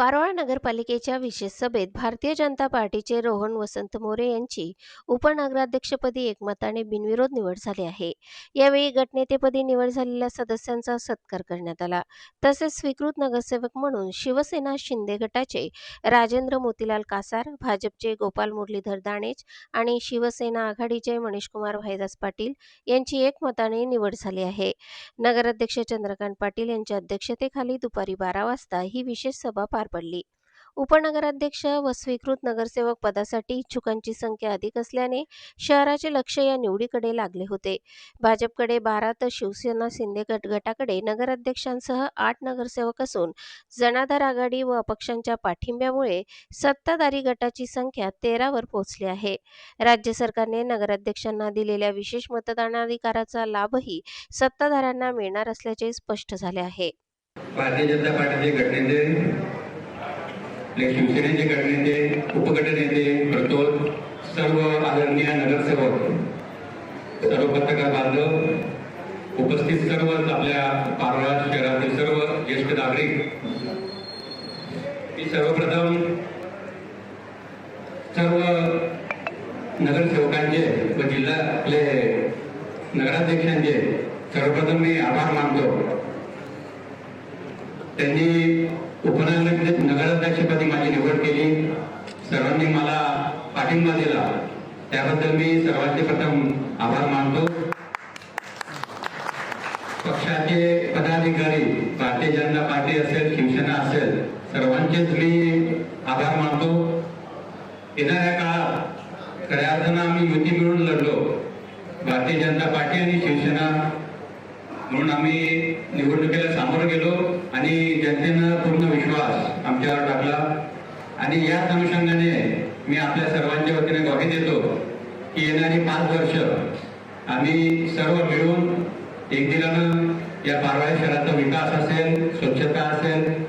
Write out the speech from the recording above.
पारोळा नगरपालिकेच्या विशेष सभेत भारतीय जनता पार्टीचे रोहन वसंत मोरे यांची उपनगराध्यक्षपदी एकमताने बिनविरोध निवड झाली आहे। यावेळी गटनेतेपदी निवड झालेल्या सदस्यांचा सत्कार करण्यात आला। तसेच स्वीकृत नगरसेवक म्हणून शिवसेना शिंदे गटाचे राजेंद्र मोतीलाल कासार, भाजपचे गोपाल मुरलीधर दाणेज आणि शिवसेना आघाडीचे मनीषकुमार भाईदास पाटील यांची एकमताने निवड झाली आहे। नगराध्यक्ष चंद्रकांत पाटील यांच्या अध्यक्षतेखाली दुपारी 12 वाजता ही विशेष सभा पार पडली। उपनगराध्यक्ष व स्वीकृत नगरसेवक पदासाठी इच्छुकांची संख्या अधिक असल्याने शहराचे लक्ष या निवडीकडे लागले होते। भाजपकडे 12 तर शिवसेना शिंदे गटाकडे नगराध्यक्षांसह 8 नगरसेवक असून जनाधार आघाडी व अपक्षांच्या पाठिंब्यामुळे सत्ताधारी गटाची संख्या 13 वर पोहोचली आहे। राज्य सरकारने नगराध्यक्षांना दिलेल्या विशेष मतदानाधिकाराचा लाभही सत्ताधाऱ्यांना मिळणार असल्याचे स्पष्ट झाले आहे। भारतीय जनता पार्टीचे गटनेते, शिवसेनेचे गटनेते, उपगटनेते, प्रतोद, सर्व आदरणीय नगरसेवक, सर्व पत्रकार बांधव, उपस्थित सर्व आपल्या पारोळा शहरातील सर्व ज्येष्ठ नागरिक, मी सर्वप्रथम सर्व नगरसेवकांचे व जिल्ह्यातले नगराध्यक्षांचे सर्वप्रथम मी आभार मानतो। त्यांनी नगराध्यक्षपदी माझी निवड केली, सर्वांनी मला पाठिंबा दिला, त्याबद्दल मी सर्वांचे प्रथम आभार मानतो। पक्षाचे पदाधिकारी, भारतीय जनता पार्टी असेल, शिवसेना असेल, सर्वांचेच मी आभार मानतो। येणाऱ्या काळात खऱ्या अर्थानं आम्ही युती मिळून लढलो, भारतीय जनता पार्टी आणि शिवसेना म्हणून आम्ही निवडणुकीला सामोरं गेलो आणि जनतेनं पूर्ण विश्वास आमच्यावर टाकला। आणि याच अनुषंगाने मी आपल्या सर्वांच्या वतीने ग्वाही देतो की येणारी 5 वर्ष आम्ही सर्व मिळून एक दिलानं या पारोळा शहराचा विकास असेल, स्वच्छता असेल,